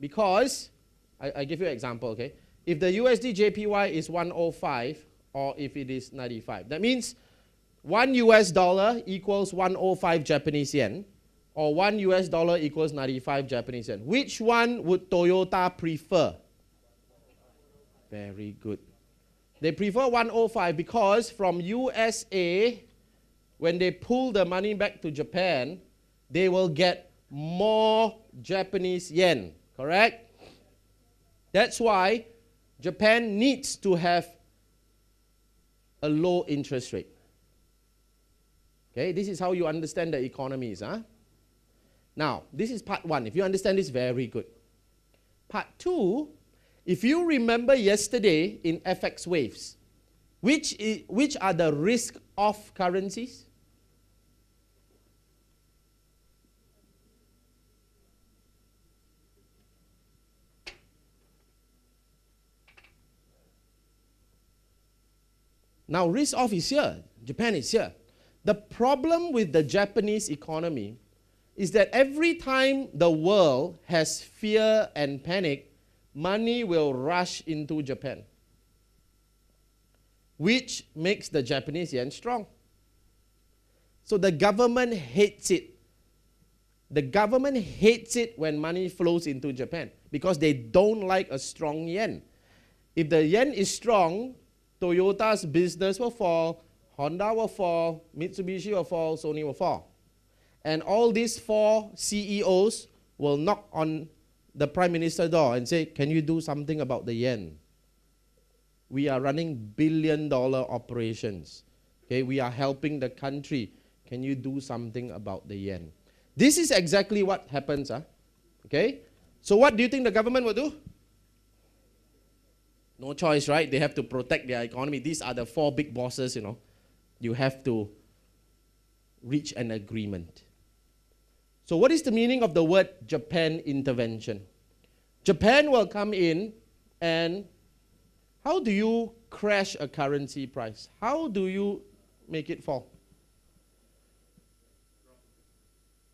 Because, I give you an example, okay? If the USD JPY is 105 or if it is 95, that means 1 US dollar equals 105 Japanese yen or 1 US dollar equals 95 Japanese yen. Which one would Toyota prefer? Very good. They prefer 105 because from USA, when they pull the money back to Japan, they will get more Japanese yen, correct? That's why Japan needs to have a low interest rate. Okay, this is how you understand the economies. Huh? Now, this is part one. If you understand this, very good. Part two, if you remember yesterday in FX waves, which are the risk-off currencies? Now, risk-off is here. Japan is here. The problem with the Japanese economy is that every time the world has fear and panic, money will rush into Japan, which makes the Japanese yen strong. So the government hates it. The government hates it when money flows into Japan because they don't like a strong yen. If the yen is strong, Toyota's business will fall, Honda will fall, Mitsubishi will fall, Sony will fall. And all these four CEOs will knock on the Prime Minister's door and say, can you do something about the yen? We are running billion-dollar operations. Okay, we are helping the country. Can you do something about the yen? This is exactly what happens. Okay? So what do you think the government will do? No choice, right? They have to protect their economy. These are the four big bosses, you know. You have to reach an agreement. So what is the meaning of the word Japan intervention? Japan will come in and how do you crash a currency price? How do you make it fall?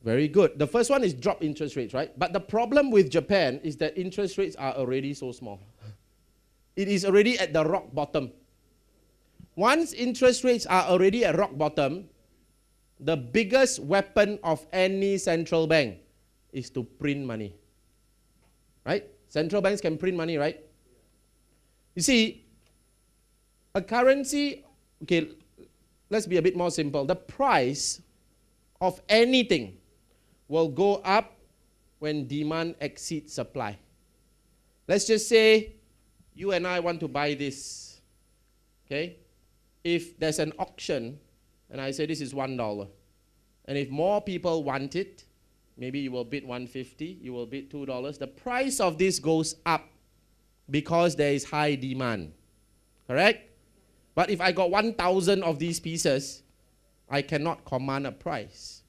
Very good. The first one is drop interest rates, right? But the problem with Japan is that interest rates are already so small. It is already at the rock bottom. Once interest rates are already at rock bottom, the biggest weapon of any central bank is to print money. Right? Central banks can print money, right? You see, a currency, okay, let's be a bit more simple. The price of anything will go up when demand exceeds supply. Let's just say you and I want to buy this. Okay? If there's an auction and I say this is $1, and if more people want it, maybe you will bid $1.50, you will bid $2, the price of this goes up because there is high demand. Correct? But if I got 1,000 of these pieces, I cannot command a price.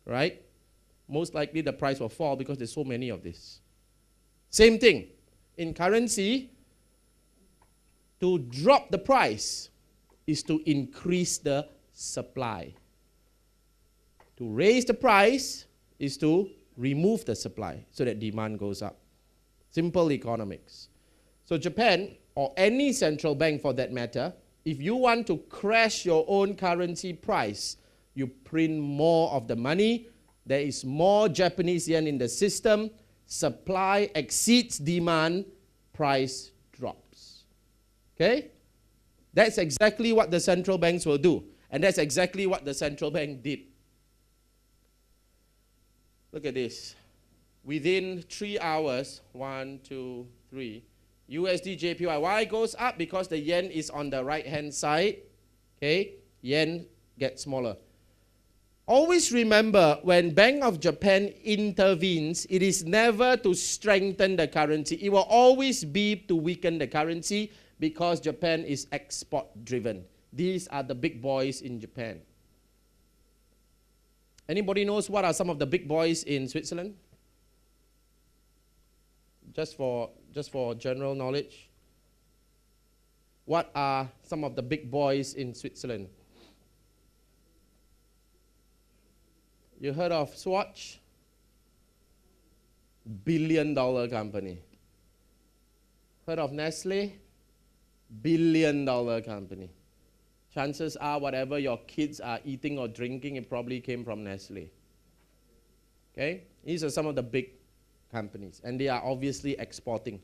Right? Most likely the price will fall because there's so many of this. Same thing. In currency, to drop the price is to increase the supply. To raise the price is to remove the supply so that demand goes up. Simple economics. So Japan, or any central bank for that matter, if you want to crash your own currency price, you print more of the money, there is more Japanese yen in the system, supply exceeds demand, price drops. Okay? That's exactly what the central banks will do. And that's exactly what the central bank did. Look at this. Within 3 hours, 1, 2, 3, USD JPY. Why goes up? Because the yen is on the right-hand side. Okay? Yen gets smaller. Always remember, when Bank of Japan intervenes, it is never to strengthen the currency. It will always be to weaken the currency because Japan is export-driven. These are the big boys in Japan. Anybody knows what are some of the big boys in Switzerland? Just for general knowledge. What are some of the big boys in Switzerland? You heard of Swatch? billion-dollar company. Heard of Nestle? Billion-dollar company. Chances are whatever your kids are eating or drinking, it probably came from Nestle. Okay? These are some of the big companies. And they are obviously exporting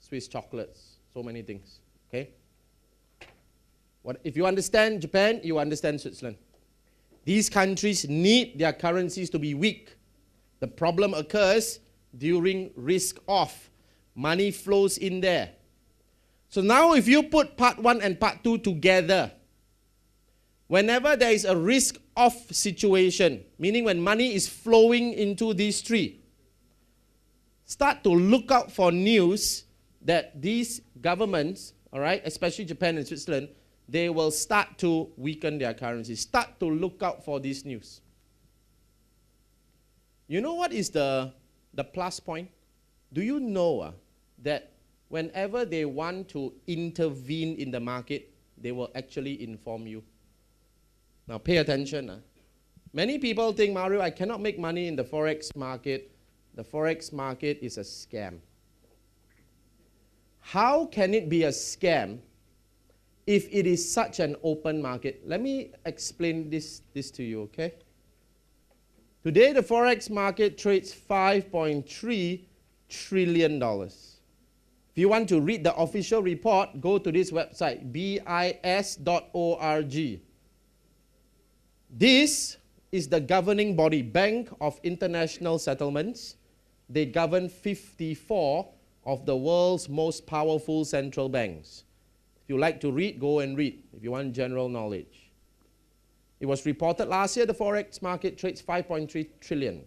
Swiss chocolates, so many things. Okay? If you understand Japan, you understand Switzerland. These countries need their currencies to be weak. The problem occurs during risk off. Money flows in there. So now if you put part 1 and part 2 together, whenever there is a risk off situation, meaning when money is flowing into these three, start to look out for news that these governments, all right, especially Japan and Switzerland, they will start to weaken their currency. Start to look out for this news. You know what is the plus point? Do you know that whenever they want to intervene in the market, they will actually inform you? Now pay attention. Many people think, Mario, I cannot make money in the Forex market. The Forex market is a scam. How can it be a scam if it is such an open market? Let me explain this to you, okay? Today, the Forex market trades $5.3 trillion. If you want to read the official report, go to this website, bis.org. This is the governing body, Bank of International Settlements. They govern 54 of the world's most powerful central banks. If you like to read, go and read, if you want general knowledge. It was reported last year the Forex market trades 5.3 trillion.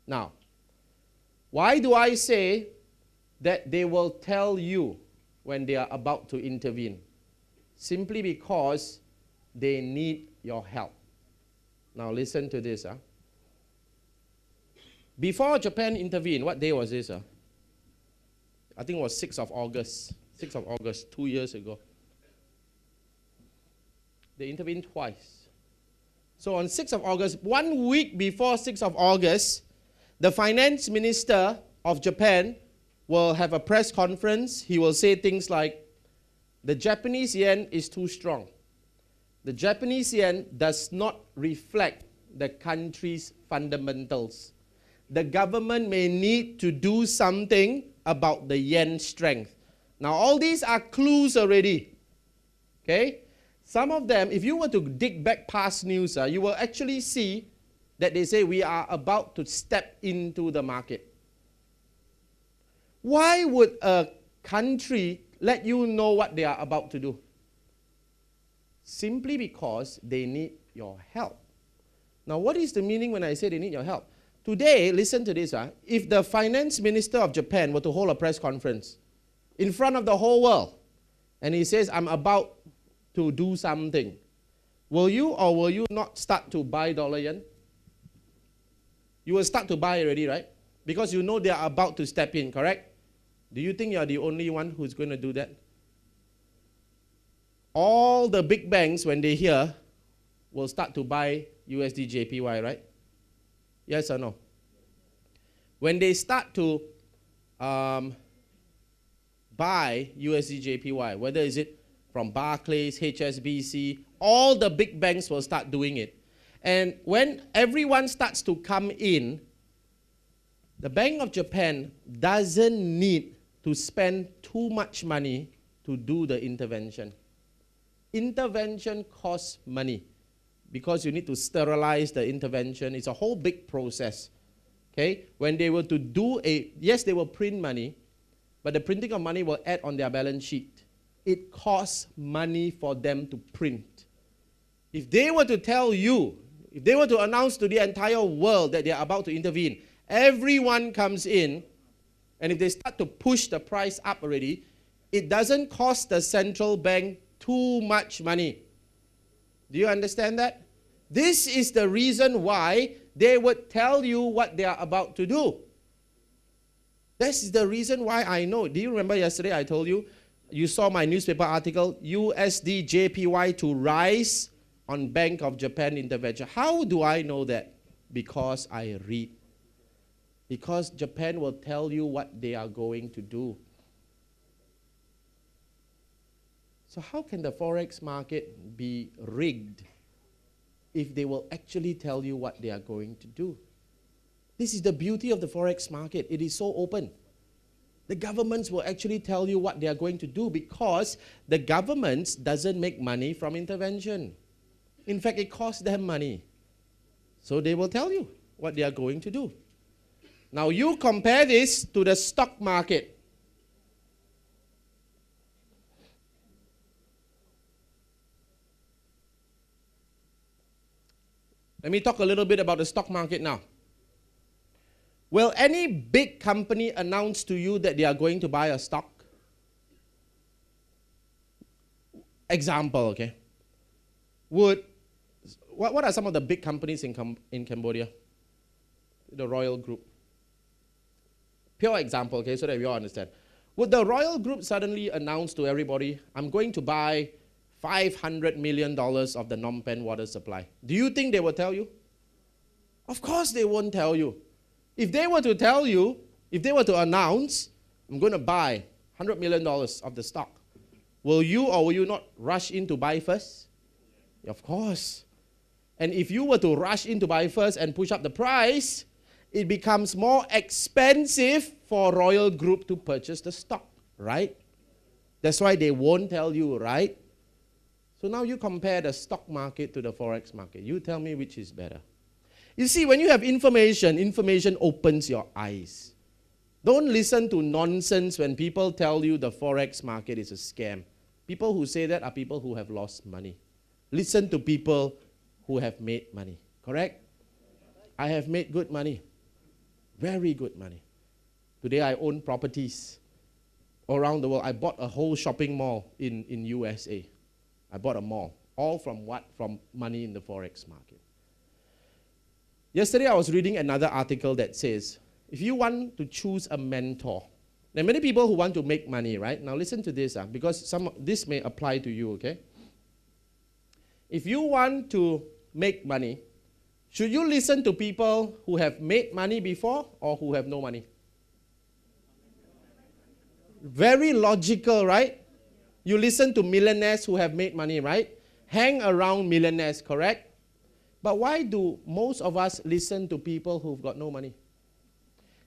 Now, why do I say that they will tell you when they are about to intervene? Simply because they need your help. Now listen to this. Before Japan intervened, what day was this? I think it was 6th of August. 6th of August, 2 years ago. They intervened twice. So on 6th of August, 1 week before 6th of August, the finance minister of Japan will have a press conference. He will say things like, the Japanese yen is too strong. The Japanese yen does not reflect the country's fundamentals. The government may need to do something about the yen strength. Now, all these are clues already. Okay? Some of them, if you were to dig back past news, you will actually see that they say we are about to step into the market. Why would a country let you know what they are about to do? Simply because they need your help. Now, what is the meaning when I say they need your help? Today, listen to this. If the finance minister of Japan were to hold a press conference in front of the whole world, and he says, I'm about to do something, will you or will you not start to buy dollar yen? You will start to buy already, right? Because you know they are about to step in, correct? Do you think you are the only one who's going to do that? All the big banks, when they hear, will start to buy USD JPY, right? Yes or no? When they start to buy USD JPY, whether is it from Barclays, HSBC, all the big banks will start doing it. And when everyone starts to come in, the Bank of Japan doesn't need to spend too much money to do the intervention. Intervention costs money because you need to sterilize the intervention. It's a whole big process. Okay? When they were to do yes, they will print money, but the printing of money will add on their balance sheet. It costs money for them to print. If they were to tell you, if they were to announce to the entire world that they are about to intervene, everyone comes in, and if they start to push the price up already, it doesn't cost the central bank too much money. Do you understand that? This is the reason why they would tell you what they are about to do. This is the reason why I know. Do you remember yesterday I told you, you saw my newspaper article, USD JPY to rise on Bank of Japan intervention. How do I know that? Because I read. Because Japan will tell you what they are going to do. So how can the Forex market be rigged if they will actually tell you what they are going to do? This is the beauty of the Forex market. It is so open. The governments will actually tell you what they are going to do because the governments doesn't make money from intervention. In fact, it costs them money. So they will tell you what they are going to do. Now you compare this to the stock market. Let me talk a little bit about the stock market now. Will any big company announce to you that they are going to buy a stock? Example, okay? What are some of the big companies in Cambodia? The Royal Group. Pure example, okay, so that we all understand. Would the Royal Group suddenly announce to everybody, I'm going to buy $500 million of the Phnom Penh water supply? Do you think they will tell you? Of course they won't tell you. If they were to tell you, if they were to announce, I'm going to buy $100 million of the stock, will you or will you not rush in to buy first? Of course. And if you were to rush in to buy first and push up the price, it becomes more expensive for Royal Group to purchase the stock, right? That's why they won't tell you, right? So now you compare the stock market to the Forex market. You tell me which is better. You see, when you have information, information opens your eyes. Don't listen to nonsense when people tell you the Forex market is a scam. People who say that are people who have lost money. Listen to people who have made money, correct? I have made good money, very good money. Today I own properties around the world. I bought a whole shopping mall in USA. I bought a mall, all from what? From money in the Forex market. Yesterday I was reading another article that says, if you want to choose a mentor, there are many people who want to make money, right? Now listen to this, because this may apply to you, okay? If you want to make money, should you listen to people who have made money before or who have no money? Very logical, right? You listen to millionaires who have made money, right? Hang around millionaires, correct? But why do most of us listen to people who've got no money?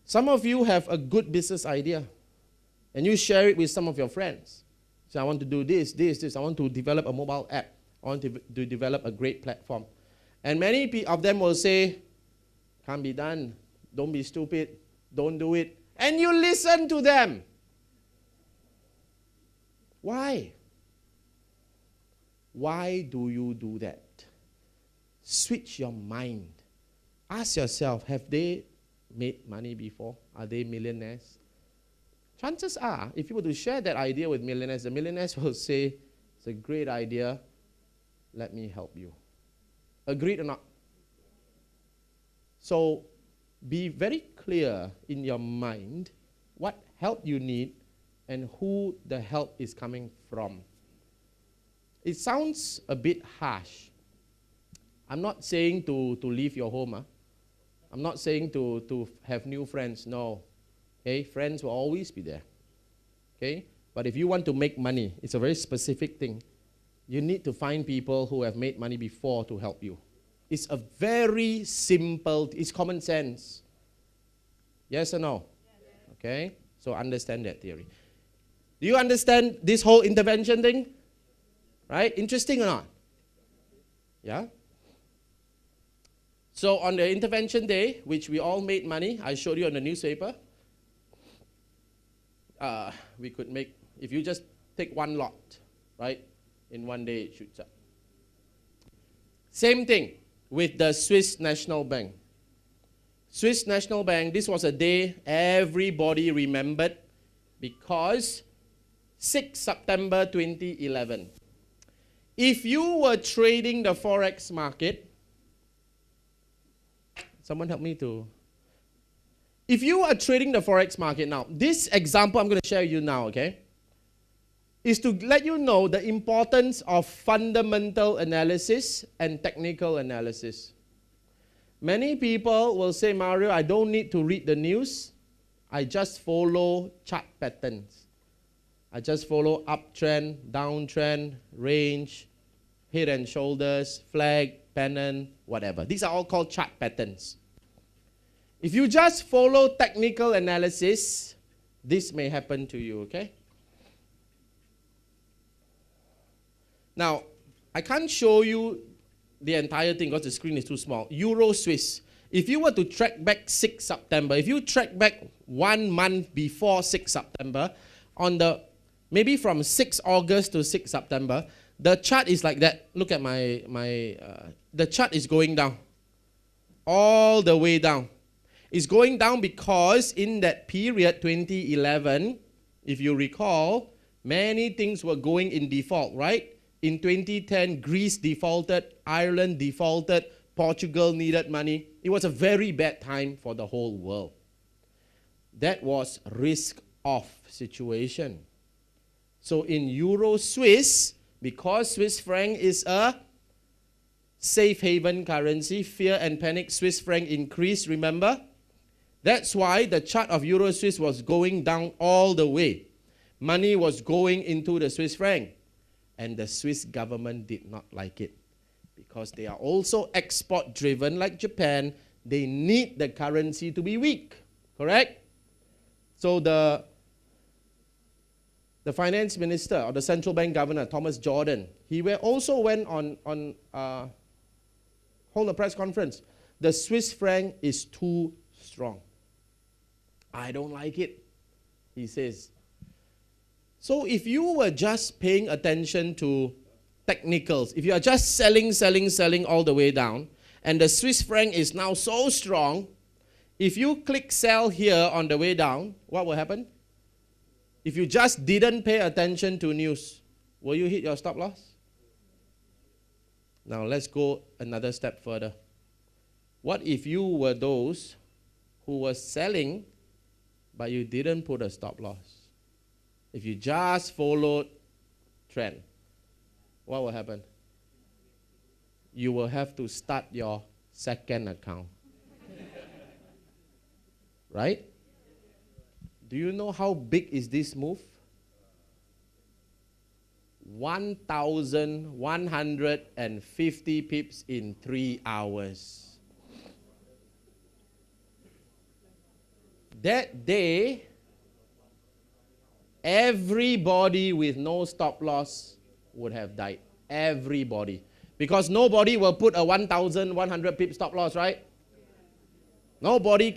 Some of you have a good business idea, and you share it with some of your friends. So I want to do this. I want to develop a mobile app. I want to develop a great platform. And many of them will say, can't be done. Don't be stupid. Don't do it. And you listen to them. Why? Why do you do that? Switch your mind. Ask yourself, have they made money before? Are they millionaires? Chances are, if you were to share that idea with millionaires, the millionaires will say, it's a great idea, let me help you. Agreed or not? So, be very clear in your mind what help you need and who the help is coming from. It sounds a bit harsh. I'm not saying to leave your home. I'm not saying to have new friends. No. Okay? Friends will always be there. Okay? But if you want to make money, it's a very specific thing. You need to find people who have made money before to help you. It's a very simple, it's common sense. Yes or no? Okay? So understand that theory. Do you understand this whole intervention thing? Right? Interesting or not? Yeah? So on the intervention day, which we all made money, I showed you on the newspaper, we could make, if you just take one lot, right? In one day it shoots up. Same thing with the Swiss National Bank. Swiss National Bank, this was a day everybody remembered because 6 September 2011. If you were trading the Forex market, someone help me to. If you are trading the Forex market now, this example I'm going to share with you now, okay, is to let you know the importance of fundamental analysis and technical analysis. Many people will say, Mario, I don't need to read the news. I just follow chart patterns. I just follow uptrend, downtrend, range, head and shoulders, flag, pennant, whatever. These are all called chart patterns. If you just follow technical analysis, this may happen to you, okay? Now, I can't show you the entire thing because the screen is too small. Euro Swiss. If you were to track back 6 September, if you track back 1 month before 6 September, on the maybe from 6 August to 6 September, the chart is like that. Look at the chart is going down. All the way down. It's going down because in that period, 2011, if you recall, many things were going in default, right? In 2010, Greece defaulted, Ireland defaulted, Portugal needed money. It was a very bad time for the whole world. That was risk-off situation. So in Euro Swiss, because Swiss franc is a safe haven currency, fear and panic, Swiss franc increased, remember? That's why the chart of Euro Swiss was going down all the way. Money was going into the Swiss franc. And the Swiss government did not like it. Because they are also export driven like Japan. They need the currency to be weak. Correct? So the finance minister or the central bank governor, Thomas Jordan, he also went on hold a press conference. The Swiss franc is too strong. I don't like it, he says. So if you were just paying attention to technicals, if you are just selling all the way down, and the Swiss franc is now so strong, if you click sell here on the way down, what will happen? If you just didn't pay attention to news, will you hit your stop loss? Now let's go another step further. What if you were those who were selling, but you didn't put a stop loss? If you just followed trend, what will happen? You will have to start your second account. Right? Do you know how big is this move? 1,150 pips in 3 hours. That day, everybody with no stop loss would have died. Everybody. Because nobody will put a 1,100 pip stop loss, right? Nobody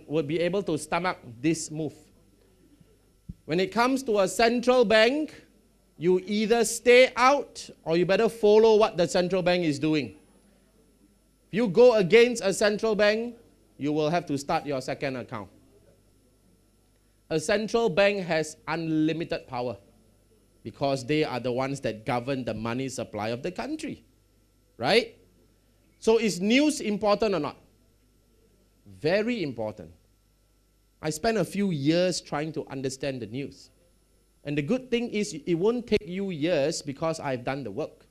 would be able to stomach this move. When it comes to a central bank, you either stay out or you better follow what the central bank is doing. If you go against a central bank, you will have to start your second account. A central bank has unlimited power because they are the ones that govern the money supply of the country. Right? So is news important or not? Very important. I spent a few years trying to understand the news. And the good thing is it won't take you years because I've done the work.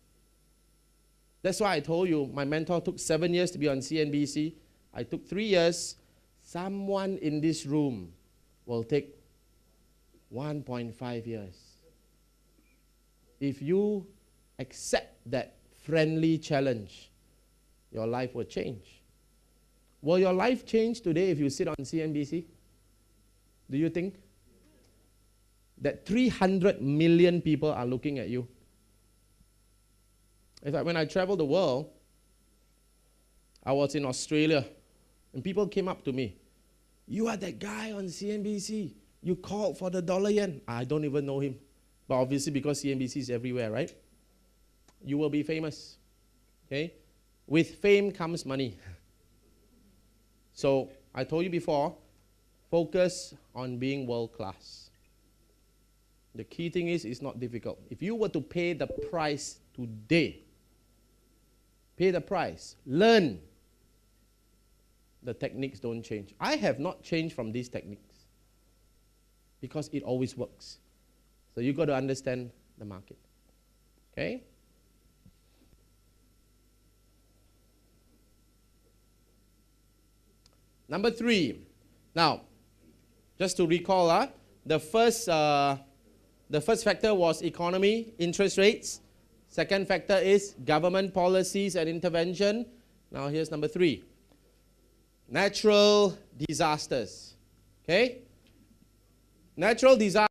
That's why I told you my mentor took 7 years to be on CNBC. I took 3 years. Someone in this room will take 1.5 years. If you accept that friendly challenge, your life will change. Will your life change today if you sit on CNBC? Do you think? That 300 million people are looking at you. In fact, when I traveled the world, I was in Australia, and people came up to me. You are that guy on CNBC. You called for the dollar yen. I don't even know him. But obviously because CNBC is everywhere, right? You will be famous. Okay? With fame comes money. So I told you before, focus on being world class. The key thing is it's not difficult. If you were to pay the price today, pay the price, learn. The techniques don't change. I have not changed from these techniques because it always works. So you got to understand the market. Okay? Number 3. Now, just to recall, the first factor was economy, interest rates. Second factor is government policies and intervention. Now here's number 3. Natural disasters. Okay? Natural disasters